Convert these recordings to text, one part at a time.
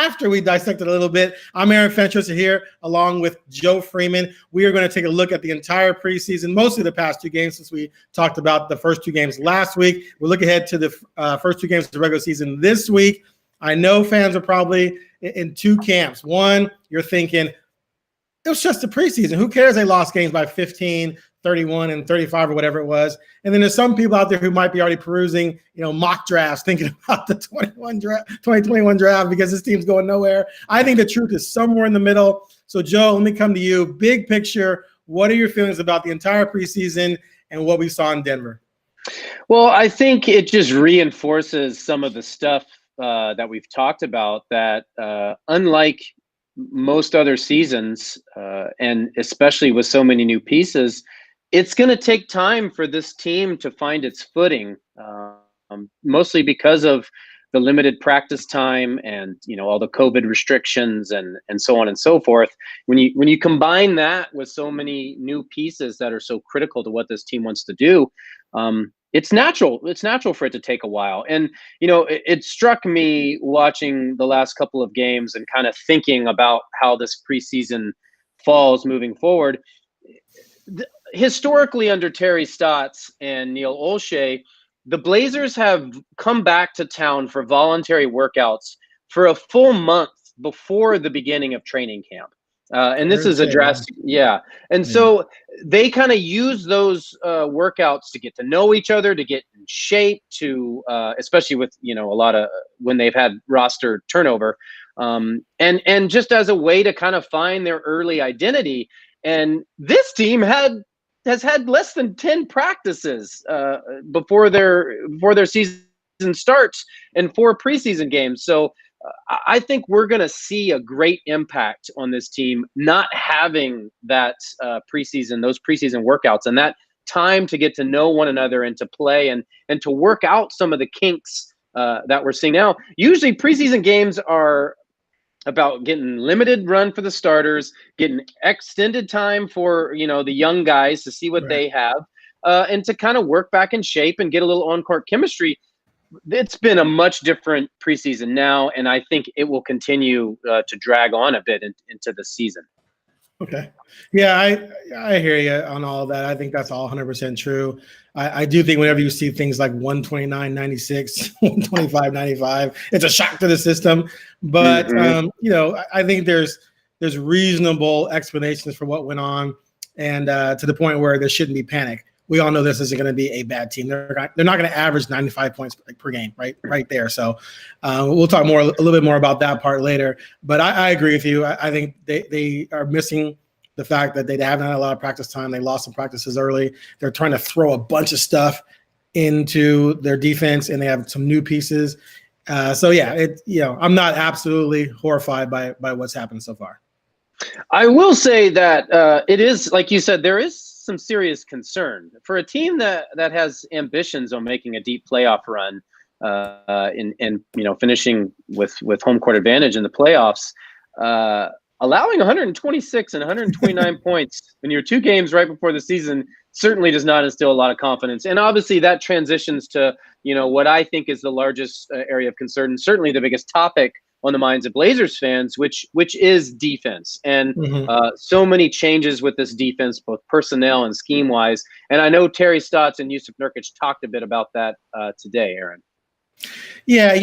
after we dissect it a little bit. I'm Aaron Fentress here, along with Joe Freeman. We are going to take a look at the entire preseason, mostly the past two games, since we talked about the first two games last week. We'll look ahead to the first two games of the regular season this week. I know fans are probably in two camps. One, you're thinking, it was just the preseason. Who cares? They lost games by 15, 31, and 35 or whatever it was. And then there's some people out there who might be already perusing, mock drafts, thinking about the 2021 draft because this team's going nowhere. I think the truth is somewhere in the middle. So, Joe, let me come to you. Big picture, what are your feelings about the entire preseason and what we saw in Denver? Well, I think it just reinforces some of the stuff that we've talked about, that unlike most other seasons, and especially with so many new pieces, it's going to take time for this team to find its footing, mostly because of the limited practice time and all the COVID restrictions and so on and so forth. When you combine that with so many new pieces that are so critical to what this team wants to do, it's natural for it to take a while. And it struck me watching the last couple of games and kind of thinking about how this preseason falls moving forward. Historically, under Terry Stotts and Neil Olshey, the Blazers have come back to town for voluntary workouts for a full month before the beginning of training camp. And this is a drastic, so they kind of use those workouts to get to know each other, to get in shape, to especially with a lot of when they've had roster turnover, and just as a way to kind of find their early identity. And this team has had less than 10 practices before their season starts, and 4 preseason games. So I think we're going to see a great impact on this team not having that those preseason workouts and that time to get to know one another and to play and to work out some of the kinks that we're seeing now. Usually preseason games are about getting limited run for the starters, getting extended time for the young guys to see what they have, and to kind of work back in shape and get a little on-court chemistry. It's been a much different preseason now, and I think it will continue to drag on a bit into the season. Okay. Yeah, I hear you on all of that. I think that's all 100% true. I do think whenever you see things like 129.96, 125.95, it's a shock to the system. But, I think there's reasonable explanations for what went on, and to the point where there shouldn't be panic. We all know this isn't going to be a bad team. They're not going to average 95 points per game, right there. So we'll talk a little bit more about that part later. But I agree with you. I think they are missing the fact that they haven't had a lot of practice time. They lost some practices early. They're trying to throw a bunch of stuff into their defense, and they have some new pieces. I'm not absolutely horrified by what's happened so far. I will say that it is, like you said, there is some serious concern for a team that has ambitions on making a deep playoff run and finishing with home court advantage in the playoffs. Allowing 126 and 129 points in your 2 games right before the season certainly does not instill a lot of confidence. And obviously that transitions to what I think is the largest area of concern, and certainly the biggest topic on the minds of Blazers fans, which is defense. And so many changes with this defense, both personnel and scheme-wise. And I know Terry Stotts and Yusuf Nurkic talked a bit about that today, Aaron. Yeah,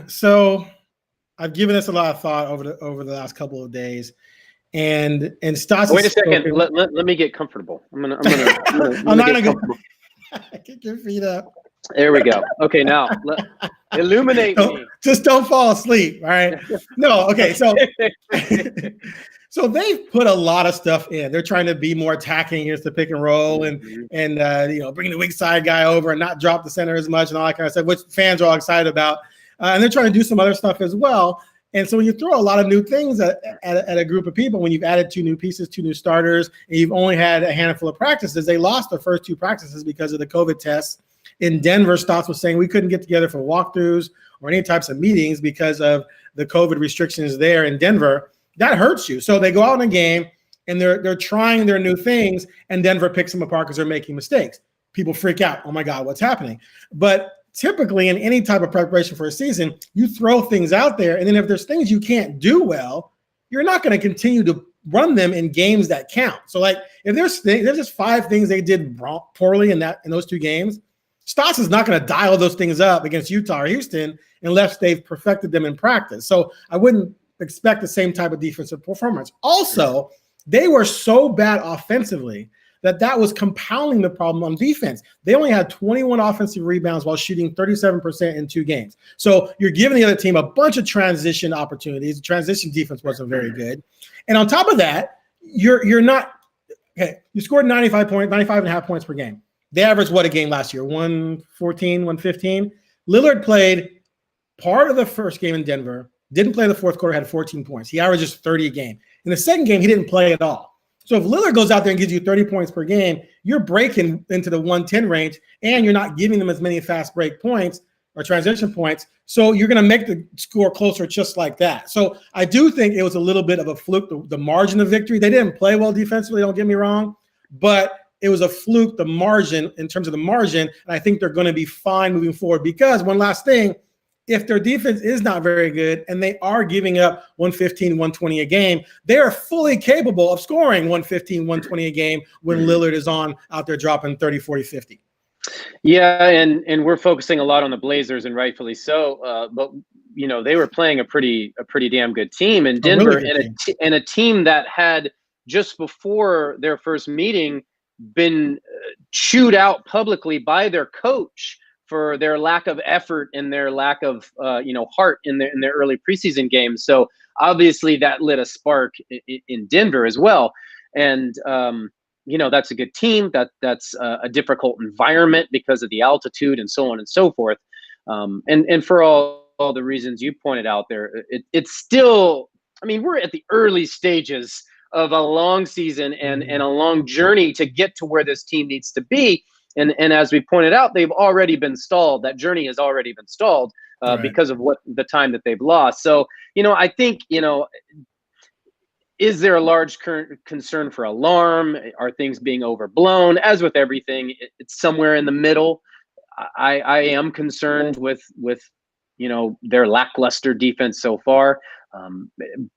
so I've given this a lot of thought over the last couple of days. And Stotts. Wait a second. Let me get comfortable. I'm gonna kick your feet up. There we go. Okay, now illuminate me. Just don't fall asleep. All right. No. Okay. So they've put a lot of stuff in. They're trying to be more attacking against the pick and roll, and bringing the weak side guy over and not drop the center as much and all that kind of stuff, which fans are all excited about. And they're trying to do some other stuff as well. And so when you throw a lot of new things at a group of people, when you've added 2 new pieces, 2 new starters, and you've only had a handful of practices, they lost the first 2 practices because of the COVID tests. In Denver, Stotts was saying we couldn't get together for walkthroughs or any types of meetings because of the COVID restrictions there in Denver. That hurts you. So they go out in a game and they're trying their new things, and Denver picks them apart because they're making mistakes. People freak out. Oh my God, what's happening? But typically in any type of preparation for a season, you throw things out there. And then if there's things you can't do well, you're not going to continue to run them in games that count. So like if there's just 5 things they did poorly in those 2 games, Stotts is not going to dial those things up against Utah or Houston unless they've perfected them in practice. So I wouldn't expect the same type of defensive performance. Also, they were so bad offensively that was compounding the problem on defense. They only had 21 offensive rebounds while shooting 37% in 2 games. So you're giving the other team a bunch of transition opportunities. The transition defense wasn't very good. And on top of that, you're not – okay, you scored 95 and a half points per game. They averaged what a game last year? 114, 115. Lillard played part of the first game in Denver, didn't play the fourth quarter, had 14 points. He averages 30 a game. In the second game, he didn't play at all. So if Lillard goes out there and gives you 30 points per game, you're breaking into the 110 range, and you're not giving them as many fast break points or transition points. So you're going to make the score closer just like that. So I do think it was a little bit of a fluke, the margin of victory. They didn't play well defensively, don't get me wrong, but it was a fluke, the margin, in terms of the margin, and I think they're going to be fine moving forward because one last thing, if their defense is not very good and they are giving up 115, 120 a game, they are fully capable of scoring 115, 120 a game when Lillard is out there dropping 30, 40, 50. Yeah, and we're focusing a lot on the Blazers, and rightfully so. But they were playing a pretty damn good team in Denver, and a team that had just before their first meeting been chewed out publicly by their coach for their lack of effort and their lack of heart in their early preseason games. So obviously that lit a spark in Denver as well. And that's a good team. That's a difficult environment because of the altitude and so on and so forth. And for all the reasons you pointed out there, it's still, we're at the early stages of a long season and a long journey to get to where this team needs to be. And as we pointed out, they've already been stalled. That journey has already been stalled right. Because of the time that they've lost. So, I think, is there a large concern for alarm? Are things being overblown? As with everything, it's somewhere in the middle. I am concerned with their lackluster defense so far.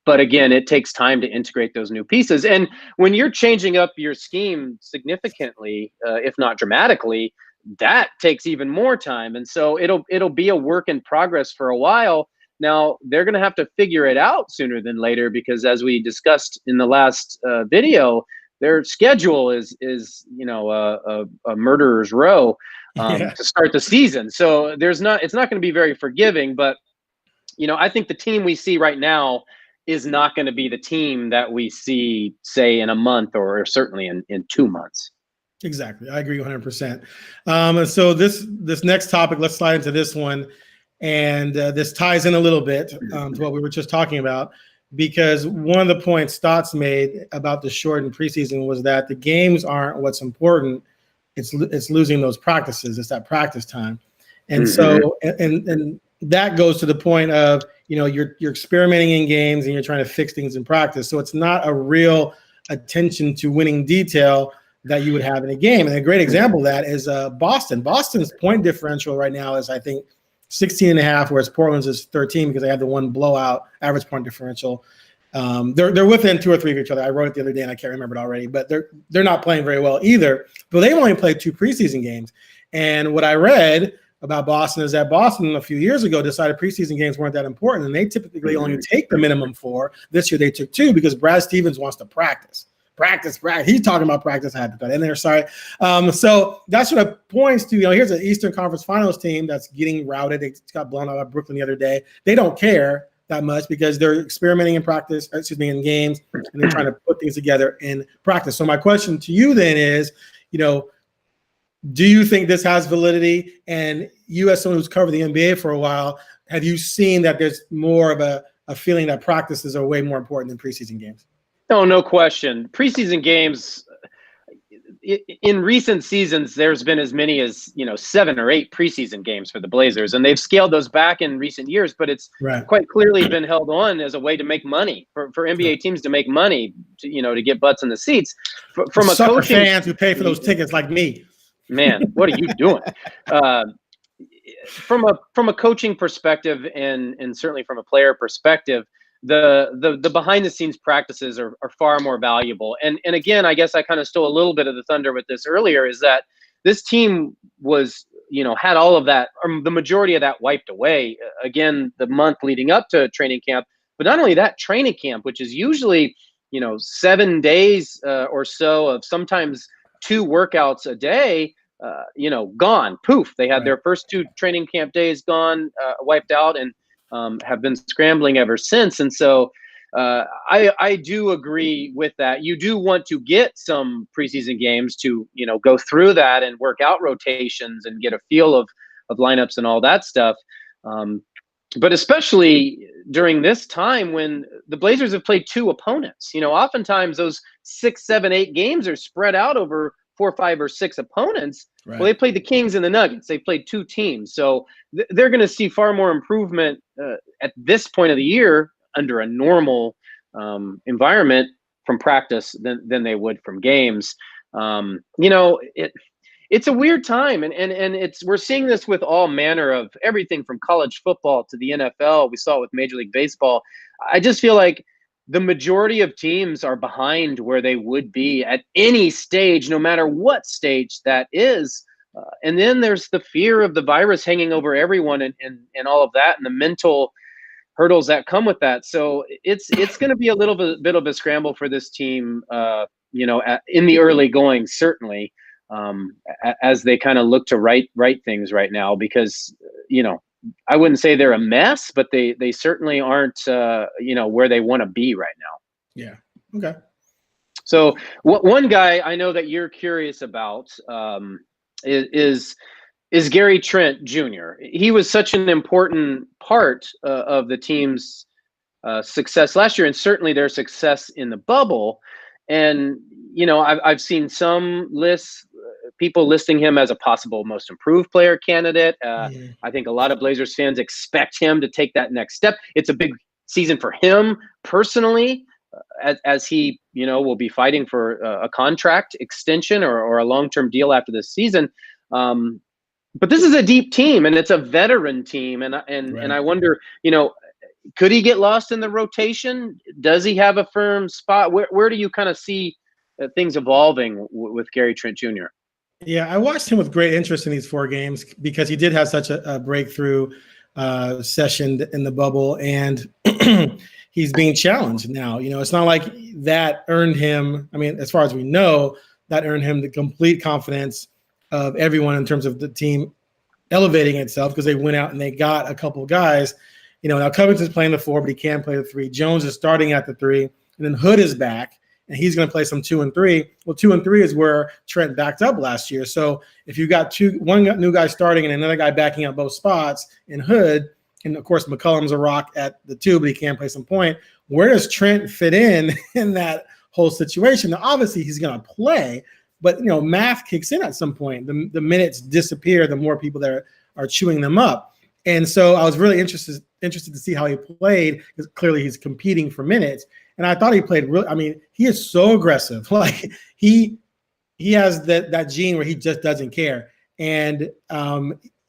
But again, it takes time to integrate those new pieces. And when you're changing up your scheme significantly, if not dramatically, that takes even more time. And so it'll be a work in progress for a while. Now, they're going to have to figure it out sooner than later because, as we discussed in the last video, their schedule is a murderer's row to start the season. So it's not going to be very forgiving, but I think the team we see right now is not going to be the team that we see, say, in a month or certainly in 2 months. Exactly. I agree 100%. So this next topic, let's slide into this one. And this ties in a little bit to what we were just talking about, because one of the points Stotts made about the shortened preseason was that the games aren't what's important. It's losing those practices. It's that practice time. And so and that goes to the point of, you're experimenting in games and you're trying to fix things in practice. So it's not a real attention to winning detail that you would have in a game. And a great example of that is Boston. Boston's point differential right now is, I think, 16.5, whereas Portland's is 13 because they had the one blowout average point differential. They're within 2 or 3 of each other. I wrote it the other day and I can't remember it already, but they're not playing very well either. But they've only played 2 preseason games. And what I read about Boston is that Boston a few years ago decided preseason games weren't that important, and they typically only take the minimum 4. This year they took 2 because Brad Stevens wants to practice. He's talking about practice. I had to put in there. Sorry. So that's what it points to. Here's an Eastern Conference Finals team that's getting routed. They got blown out by Brooklyn the other day. They don't care that much because they're experimenting in in games, and they're trying to put things together in practice. So my question to you then is, do you think this has validity? And you, as someone who's covered the NBA for a while, have you seen that there's more of a feeling that practices are way more important than preseason games? No question. Preseason games, in recent seasons, there's been as many as 7 or 8 preseason games for the Blazers, and they've scaled those back in recent years. But it's quite clearly been held on as a way to make money for NBA teams to make money, to get butts in the seats. From a coaching fans who pay for those tickets like me. Man, what are you doing? from a coaching perspective and certainly from a player perspective, the behind the scenes practices are far more valuable. And again, I guess I kind of stole a little bit of the thunder with this earlier, is that this team was, had all of that, or the majority of that wiped away again the month leading up to training camp. But not only that, training camp, which is usually 7 days or so of sometimes 2 workouts a day, gone, poof. They had their first 2 training camp days gone, wiped out, and have been scrambling ever since. And so I do agree with that. You do want to get some preseason games to, go through that and work out rotations and get a feel of lineups and all that stuff. But especially during this time when the Blazers have played 2 opponents, oftentimes those 6, 7, 8 games are spread out over 4, 5, or 6 opponents. Right. Well, they played the Kings and the Nuggets. They played 2 teams. So they're going to see far more improvement at this point of the year under a normal environment from practice than they would from games. It's a weird time, and we're seeing this with all manner of everything from college football to the NFL. We saw it with Major League Baseball. I just feel like the majority of teams are behind where they would be at any stage, no matter what stage that is. And then there's the fear of the virus hanging over everyone and all of that, and the mental hurdles that come with that. So it's going to be a little bit of a scramble for this team, in the early going, certainly. As they kind of look to right things right now, because I wouldn't say they're a mess, but they certainly aren't where they want to be right now. Yeah. Okay. So one guy I know that you're curious about is Gary Trent Jr. He was such an important part of the team's success last year, and certainly their success in the bubble. And I've seen some lists, people listing him as a possible most improved player candidate. I think a lot of Blazers fans expect him to take that next step. It's a big season for him personally, as he will be fighting for a contract extension or a long-term deal after this season. But this is a deep team, and it's a veteran team, and I wonder, could he get lost in the rotation? Does he have a firm spot? Where do you kind of see things evolving with Gary Trent Jr.? Yeah, I watched him with great interest in these 4 games because he did have such a breakthrough session in the bubble, and he's being challenged now. It's not like that earned him. I mean, as far as we know, that earned him the complete confidence of everyone in terms of the team elevating itself, because they went out and they got a couple of guys. Now Covington's playing the 4, but he can play the 3. Jones is starting at the 3, and then Hood is back, and he's going to play some 2 and 3. Well, 2 and 3 is where Trent backed up last year. So if you got one new guy starting and another guy backing up both spots in Hood, and of course McCollum's a rock at the 2, but he can play some point, where does Trent fit in that whole situation? Now, obviously he's going to play, but math kicks in at some point. The minutes disappear, the more people that are chewing them up. And so I was really interested to see how he played, because clearly he's competing for minutes. And I thought he played really. I mean, he is so aggressive. Like he has that gene where he just doesn't care. And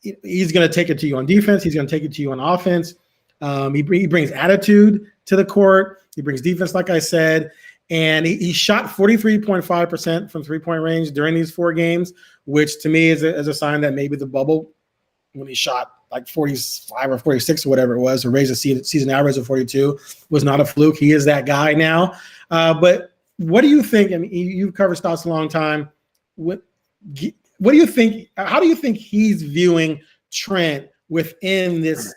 he's going to take it to you on defense. He's going to take it to you on offense. He brings attitude to the court. He brings defense, like I said. And he shot 43.5% from 3-point range during these 4 games, which to me is a sign that maybe the bubble, when he shot like 45 or 46 or whatever it was, or raised a season average of 42, was not a fluke. He is that guy now. But what do you think? I mean, you've covered Stotts a long time. What do you think? How do you think he's viewing Trent within this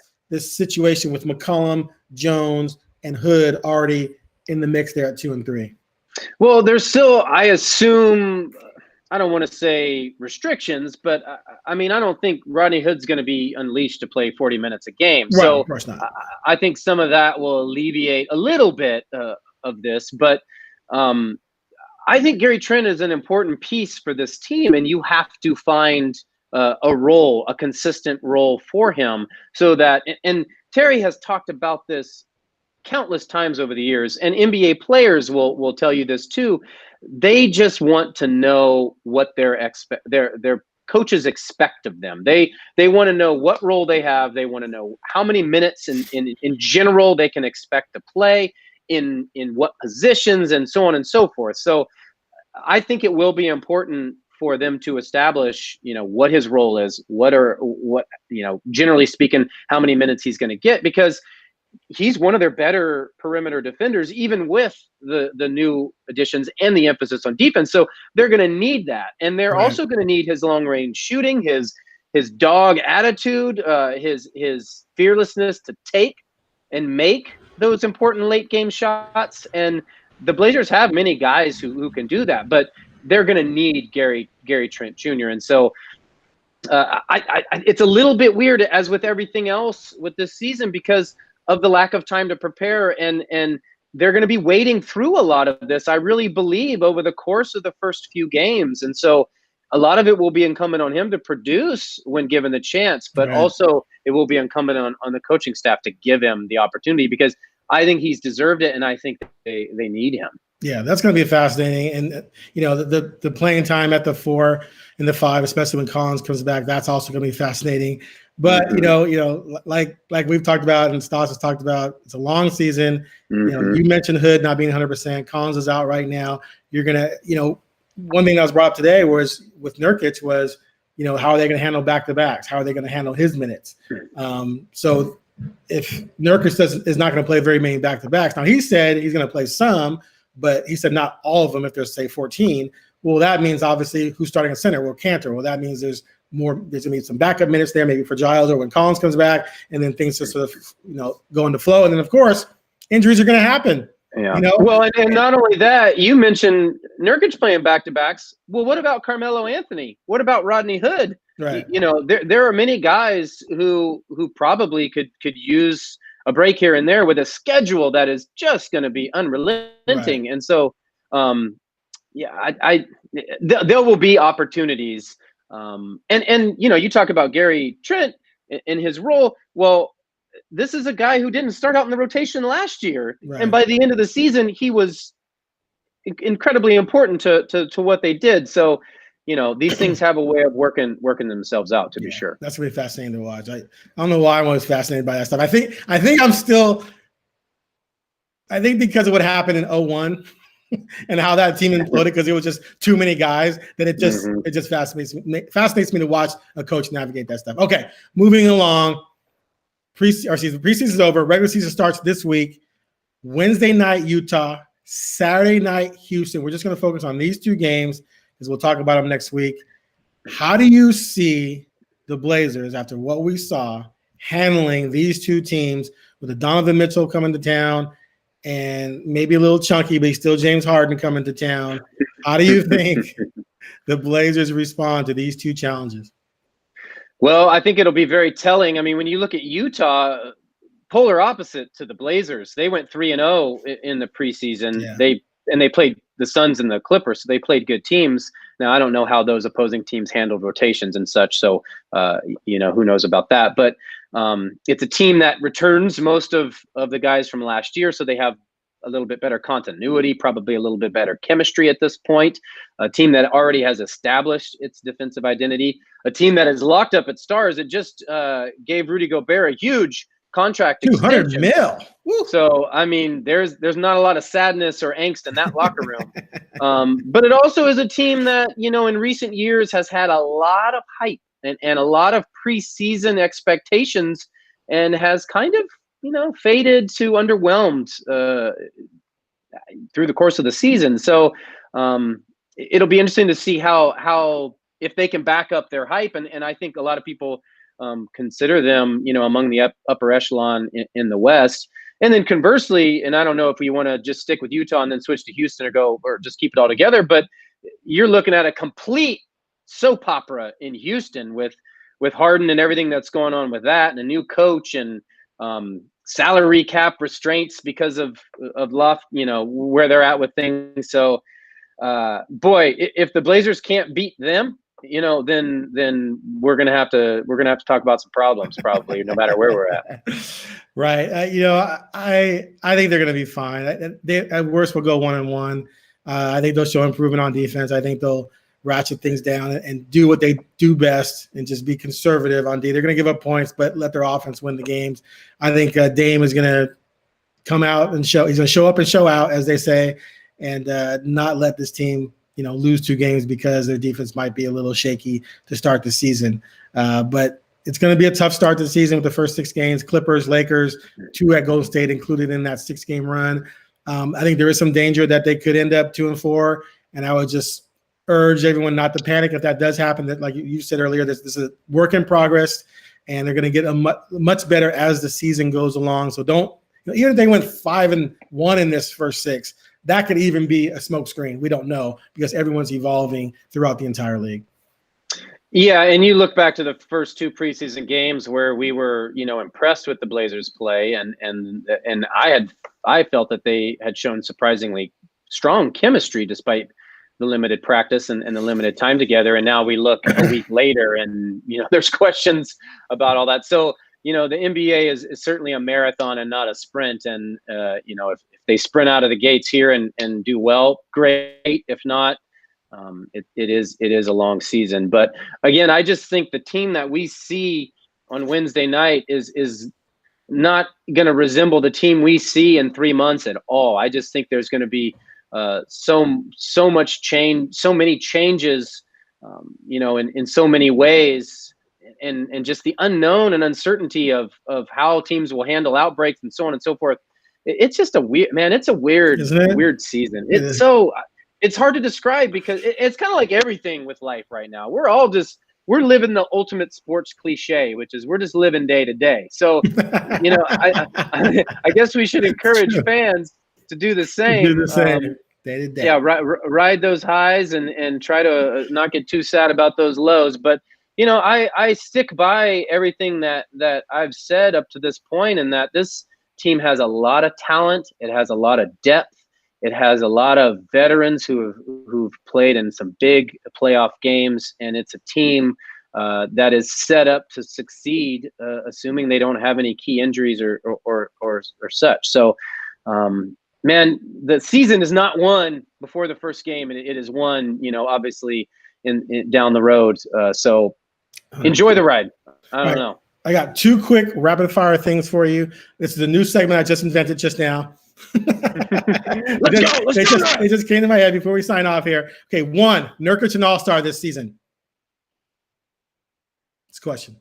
situation with McCollum, Jones, and Hood already in the mix there at 2 and 3? Well, there's still, I assume, I don't want to say restrictions, but I mean, I don't think Rodney Hood's going to be unleashed to play 40 minutes a game. Right, so of course not. I think some of that will alleviate a little bit of this. But I think Gary Trent is an important piece for this team, and you have to find a consistent role for him, so that, and Terry has talked about this countless times over the years, and NBA players will tell you this too. They just want to know what their coaches expect of them. They want to know what role they have. They want to know how many minutes in general they can expect to play, in what positions, and so on and so forth. So I think it will be important for them to establish, what his role is, generally speaking, how many minutes he's going to get, because he's one of their better perimeter defenders, even with the new additions and the emphasis on defense. So they're going to need that. And they're also going to need his long range shooting, his dog attitude, his fearlessness to take and make those important late game shots. And the Blazers have many guys who can do that, but they're going to need Gary Trent Jr. And so it's a little bit weird, as with everything else with this season, because of the lack of time to prepare, and they're going to be wading through a lot of this, I really believe, over the course of the first few games. And so a lot of it will be incumbent on him to produce when given the chance, but also it will be incumbent on the coaching staff to give him the opportunity, because I think he's deserved it, and I think they need him. Yeah, that's going to be fascinating. And, the playing time at the 4 and the 5, especially when Collins comes back, that's also going to be fascinating. But, like we've talked about and Stas has talked about, it's a long season. You mentioned Hood not being 100%. Collins is out right now. You're going to, one thing that was brought up today was with Nurkic was, how are they going to handle back-to-backs? How are they going to handle his minutes? So if Nurkic is not going to play very many back-to-backs, now he said he's going to play some, but he said not all of them if there's, say, 14. Well, that means obviously who's starting at center? Well, Cantor. Well, that means there's going to be some backup minutes there, maybe for Giles or when Collins comes back, and then things just sort of, go into flow. And then, of course, injuries are going to happen. Yeah. Well, and not only that, you mentioned Nurkic playing back-to-backs. Well, what about Carmelo Anthony? What about Rodney Hood? Right. There are many guys who probably could use a break here and there with a schedule that is just going to be unrelenting. Right. And so, there will be opportunities. And you talk about Gary Trent in his role. Well, this is a guy who didn't start out in the rotation last year. Right. And by the end of the season, he was incredibly important to what they did. So, these things have a way of working themselves out, to be sure. That's really fascinating to watch. I don't know why I'm always fascinated by that stuff. I think because of what happened in 2001 and how that team imploded because it was just too many guys, that it just fascinates me to watch a coach navigate that stuff. Okay, moving along. Preseason's over. Regular season starts this week. Wednesday night, Utah. Saturday night, Houston. We're just going to focus on these two games because we'll talk about them next week. How do you see the Blazers, after what we saw, handling these two teams with a Donovan Mitchell coming to town and maybe a little chunky, but he's still James Harden coming to town? How do you think the Blazers respond to these two challenges? Well, I think it'll be very telling. I mean, when you look at Utah, polar opposite to the Blazers. They went 3-0 in the preseason. Yeah. They played the Suns and the Clippers, so they played good teams. Now, I don't know how those opposing teams handled rotations and such, so who knows about that. But it's a team that returns most of the guys from last year, so they have a little bit better continuity, probably a little bit better chemistry at this point. A team that already has established its defensive identity. A team that is locked up at stars. It just gave Rudy Gobert a huge contract $200 extension. million. So, I mean, there's not a lot of sadness or angst in that locker room. But it also is a team that, in recent years has had a lot of hype and a lot of preseason expectations and has kind of, faded to underwhelmed through the course of the season. So it'll be interesting to see how if they can back up their hype. And I think a lot of people consider them, among the upper echelon in the West. And then conversely, and I don't know if we want to just stick with Utah and then switch to Houston or just keep it all together, but you're looking at a complete soap opera in Houston with Harden and everything that's going on with that, and a new coach and salary cap restraints because of Luff, where they're at with things. So, boy, if the Blazers can't beat them, then we're gonna have to talk about some problems probably, no matter where we're at. Right. I think they're gonna be fine. They at worst will go 1-1. I think they'll show improvement on defense. I think they'll ratchet things down and do what they do best and just be conservative on D. They're going to give up points, but let their offense win the games. I think Dame is going to come out and show. He's going to show up and show out, as they say, and not let this team, lose 2 games because their defense might be a little shaky to start the season. But it's going to be a tough start to the season with the first 6 games. Clippers, Lakers, 2 at Golden State included in that 6-game run. I think there is some danger that they could end up 2-4, and I would just urge everyone not to panic if that does happen. That, like you said earlier, this is a work in progress, and they're going to get much better as the season goes along. So don't, even if they went 5-1 in this first 6, that could even be a smokescreen. We don't know because everyone's evolving throughout the entire league. Yeah, and you look back to the first 2 preseason games where we were, impressed with the Blazers' play, and I felt that they had shown surprisingly strong chemistry despite the limited practice and the limited time together. And now we look a week later, and there's questions about all that. So the NBA is certainly a marathon and not a sprint. And if they sprint out of the gates here and do well, great. If not, it is a long season. But again, I just think the team that we see on Wednesday night is not going to resemble the team we see in 3 months at all. I just think there's going to be so much change, so many changes, in so many ways, and just the unknown and uncertainty of how teams will handle outbreaks and so on and so forth. It's just it's a weird season. It's hard to describe because it's kind of like everything with life right now. We're living the ultimate sports cliche, which is we're just living day to day. So, I guess we should encourage fans to do the same. Day to day. Yeah, ride those highs and try to not get too sad about those lows. But I stick by everything that I've said up to this point, and that this team has a lot of talent. It has a lot of depth. It has a lot of veterans who've played in some big playoff games, and it's a team that is set up to succeed, assuming they don't have any key injuries or such. So, man, the season is not won before the first game, and it is won, obviously in down the road. So enjoy the ride. I don't know. I got 2 quick rapid fire things for you. This is a new segment I just invented just now. They just came to my head before we sign off here. Okay, 1, Nurkic an all-star this season. This question.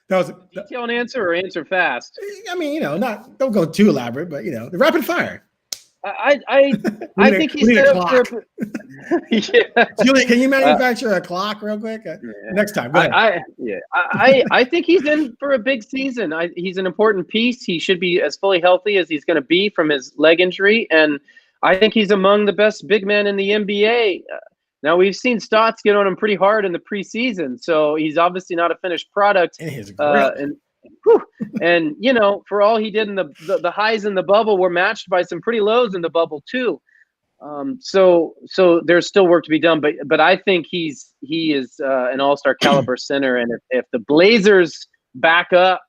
That was detailed answer or answer fast. I mean, don't go too elaborate, but the rapid fire. I think he's set up for. Yeah. Julie, can you manufacture a clock real quick? Next time. Go ahead. I think he's in for a big season. He's an important piece. He should be as fully healthy as he's going to be from his leg injury, and I think he's among the best big men in the NBA. Now, we've seen Stotts get on him pretty hard in the preseason, so he's obviously not a finished product. And for all he did in the highs in the bubble were matched by some pretty lows in the bubble too. So there's still work to be done, but I think he is an all-star caliber center, and if the Blazers back up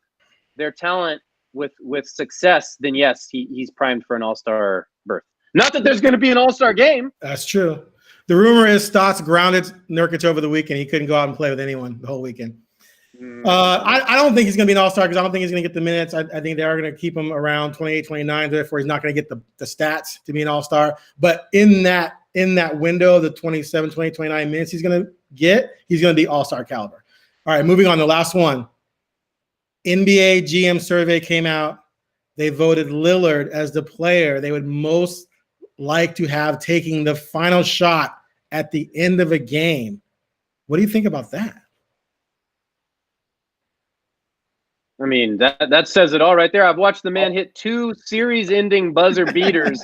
their talent with success, then yes, he's primed for an all-star berth. Not that there's going to be an all-star game. That's true. The rumor is Stotts grounded Nurkic over the weekend. He couldn't go out and play with anyone the whole weekend. I don't think he's going to be an all-star because I don't think he's going to get the minutes. I think they are going to keep him around 28, 29. Therefore, he's not going to get the stats to be an all-star. But in that window, the 27, 28, 29 minutes he's going to be all-star caliber. All right, moving on. The last one. NBA GM survey came out. They voted Lillard as the player they would most like to have taking the final shot at the end of a game. What do you think about that? I mean, that says it all right there. I've watched the man hit 2 series-ending buzzer beaters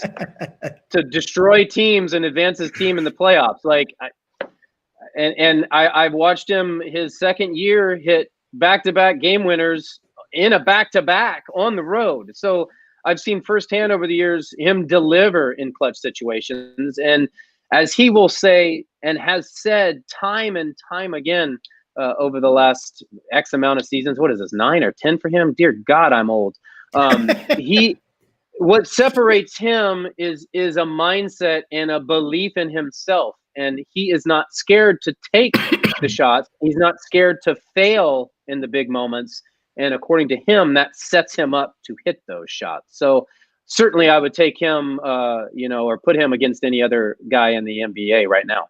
to destroy teams and advance his team in the playoffs. I've watched him his second year hit back-to-back game winners in a back-to-back on the road. So I've seen firsthand over the years him deliver in clutch situations. And as he will say and has said time and time again, over the last X amount of seasons. What is this, 9 or 10 for him? Dear God, I'm old. what separates him is a mindset and a belief in himself, and he is not scared to take the shots. He's not scared to fail in the big moments, and according to him, that sets him up to hit those shots. So certainly I would take him, or put him against any other guy in the NBA right now.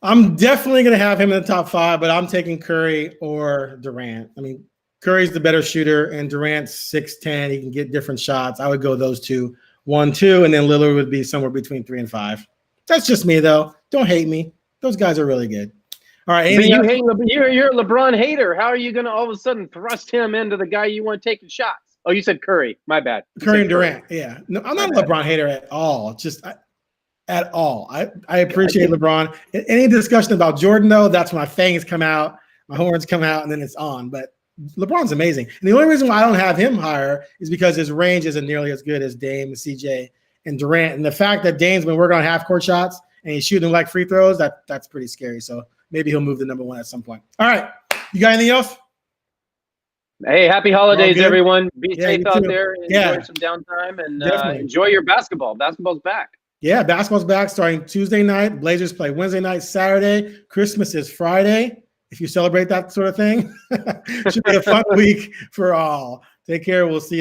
I'm definitely going to have him in the top 5, but I'm taking Curry or Durant. I mean, Curry's the better shooter, and Durant's 6'10". He can get different shots. I would go those two, 1, 2, and then Lillard would be somewhere between 3 and 5. That's just me, though. Don't hate me. Those guys are really good. All right. But you're a LeBron hater. How are you going to all of a sudden thrust him into the guy you want taking shots? Oh, you said Curry. My bad. Curry and Durant. Yeah. No, I'm not a LeBron hater at all. At all. I appreciate LeBron. Any discussion about Jordan, though, that's when my fangs come out, my horns come out, and then it's on. But LeBron's amazing. And the only reason why I don't have him higher is because his range isn't nearly as good as Dame, CJ, and Durant. And the fact that Dame's been working on half-court shots and he's shooting like free throws, that's pretty scary. So maybe he'll move to number 1 at some point. All right. You got anything else? Hey, happy holidays, everyone. Be safe out there. Enjoy some downtime and enjoy your basketball. Basketball's back. Yeah, basketball's back starting Tuesday night. Blazers play Wednesday night, Saturday. Christmas is Friday. If you celebrate that sort of thing, it should be a fun week for all. Take care. We'll see you.